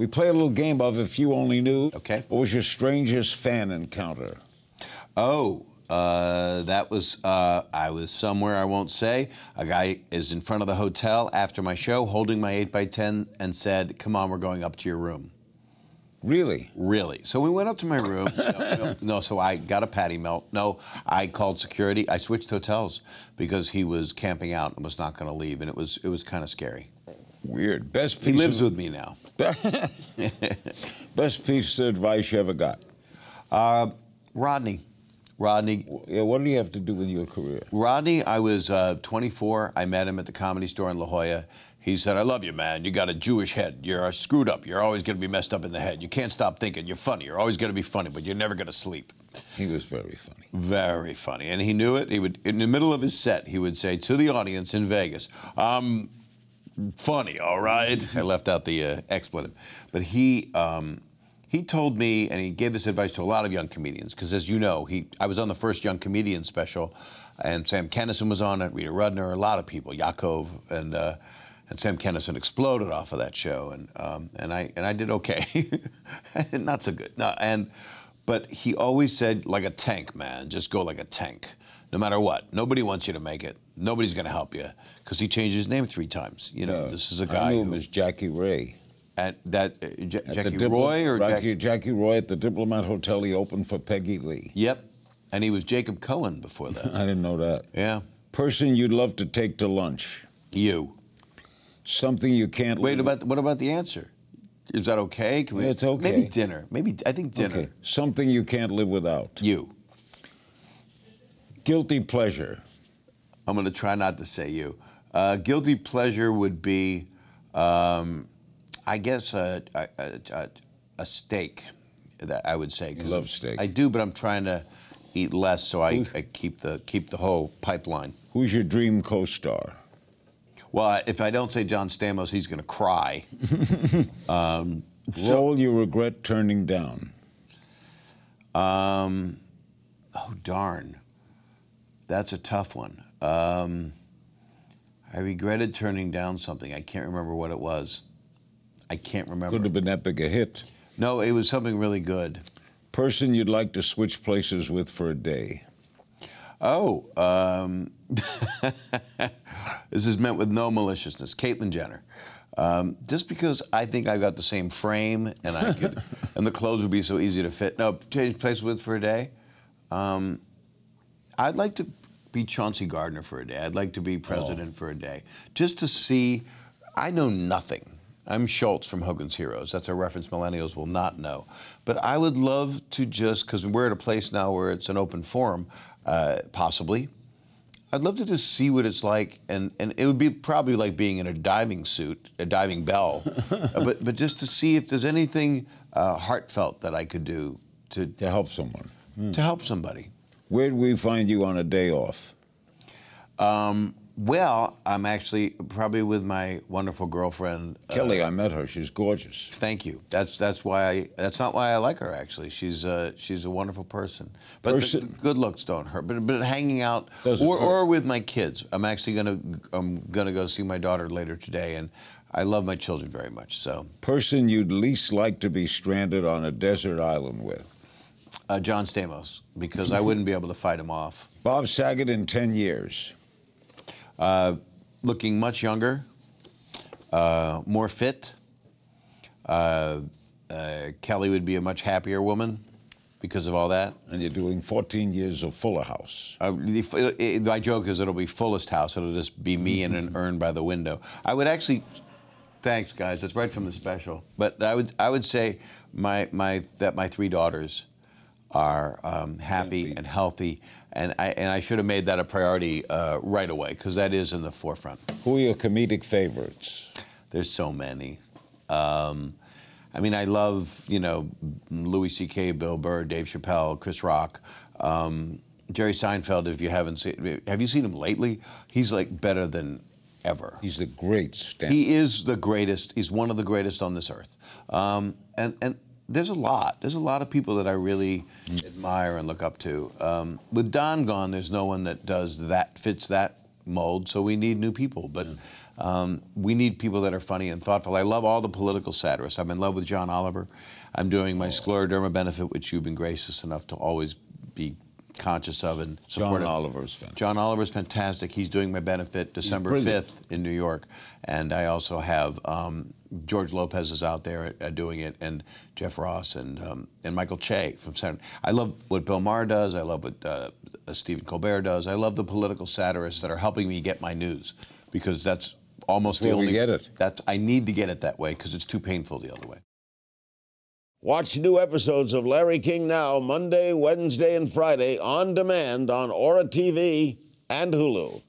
We play a little game of If You Only Knew. Okay. What was your strangest fan encounter? Oh, that was, I was somewhere I won't say. A guy is in front of the hotel after my show holding my 8x10 and said, "Come on, we're going up to your room." Really? Really. So we went up to my room. No, so I got a patty melt. No, I called security. I switched hotels because he was camping out and was not going to leave, and it was kind of scary. Weird. Best piece He lives with me now. Best piece of advice you ever got? Rodney. Yeah, what did he have to do with your career? Rodney, I was 24. I met him at the Comedy Store in La Jolla. He said, "I love you, man. You got a Jewish head. You're screwed up. You're always going to be messed up in the head. You can't stop thinking. You're funny. You're always going to be funny, but you're never going to sleep." He was very funny. Very funny. And he knew it. He would, in the middle of his set, he would say to the audience in Vegas, "I'm funny, all right?" I left out the expletive. But he told me, and he gave this advice to a lot of young comedians, because as you know, I was on the first Young Comedian special, and Sam Kinison was on it, Rita Rudner, a lot of people, Yaakov, and Sam Kinison exploded off of that show, and I did okay, not so good. No, but he always said, like a tank, man, just go like a tank, no matter what. Nobody wants you to make it. Nobody's going to help you, because he changed his name 3 times. You know, this is a guy. I knew him as Jackie Ray. At that Jackie Roy or Jackie Roy at the Diplomat Hotel. He opened for Peggy Lee. Yep, and he was Jacob Cohen before that. I didn't know that. Yeah. Person you'd love to take to lunch. You. Something you can't. Wait, what about the answer? Is that okay? Can we, it's okay. Maybe dinner. I think dinner. Okay. Something you can't live without. You. Guilty pleasure. I'm going to try not to say you. Guilty pleasure would be, I guess, a steak. That I would say. You love steak. I do, but I'm trying to eat less, so I keep the whole pipeline. Who's your dream co-star? Well, if I don't say John Stamos, he's going to cry. Role you regret turning down. Oh, darn. That's a tough one. I regretted turning down something. I can't remember what it was. I can't remember. Could have been epic a hit. No, it was something really good. Person you'd like to switch places with for a day. Oh, this is meant with no maliciousness. Caitlyn Jenner. Just because I think I've got the same frame and I could, and the clothes would be so easy to fit. No, change places with for a day. I'd like to be Chauncey Gardner for a day. I'd like to be president for a day. Just to see, I know nothing. I'm Schultz from Hogan's Heroes. That's a reference millennials will not know. But I would love to just, because we're at a place now where it's an open forum, possibly. I'd love to just see what it's like, and it would be probably like being in a diving suit, a diving bell, but just to see if there's anything heartfelt that I could do to help someone. To help somebody. Where do we find you on a day off? Well, I'm actually probably with my wonderful girlfriend Kelly. I met her. She's gorgeous. Thank you. That's not why I like her actually. She's a wonderful person. But the good looks don't hurt. But hanging out or with my kids. I'm actually gonna go see my daughter later today, and I love my children very much. So. Person you'd least like to be stranded on a desert island with. John Stamos, because I wouldn't be able to fight him off. Bob Saget in 10 years. Looking much younger, more fit. Kelly would be a much happier woman because of all that. And you're doing 14 years of Fuller House. My joke is it'll be Fullest House. It'll just be me in an urn by the window. I would actually, thanks guys, that's right from the special. But I would say that my 3 daughters are happy and healthy, and I should have made that a priority right away, because that is in the forefront. Who are your comedic favorites? There's so many. I mean, I love, you know, Louis C.K., Bill Burr, Dave Chappelle, Chris Rock, Jerry Seinfeld. If you haven't seen, have you seen him lately? He's like better than ever. He's the great stand-up. He is the greatest. He's one of the greatest on this earth. And there's a lot. There's a lot of people that I really admire and look up to. With Don gone, there's no one that does that, fits that mold, so we need new people. But We need people that are funny and thoughtful. I love all the political satirists. I'm in love with John Oliver. I'm doing my scleroderma benefit, which you've been gracious enough to always be conscious of and supportive. John Oliver's fantastic. John Oliver's fantastic. He's doing my benefit December 5th in New York. And I also have George Lopez is out there doing it, and Jeff Ross and Michael Che from Saturday. I love what Bill Maher does. I love what Stephen Colbert does. I love the political satirists that are helping me get my news, because that's almost the only we get it. I need to get it that way because it's too painful the other way. Watch new episodes of Larry King Now Monday, Wednesday, and Friday on demand on Aura TV and Hulu.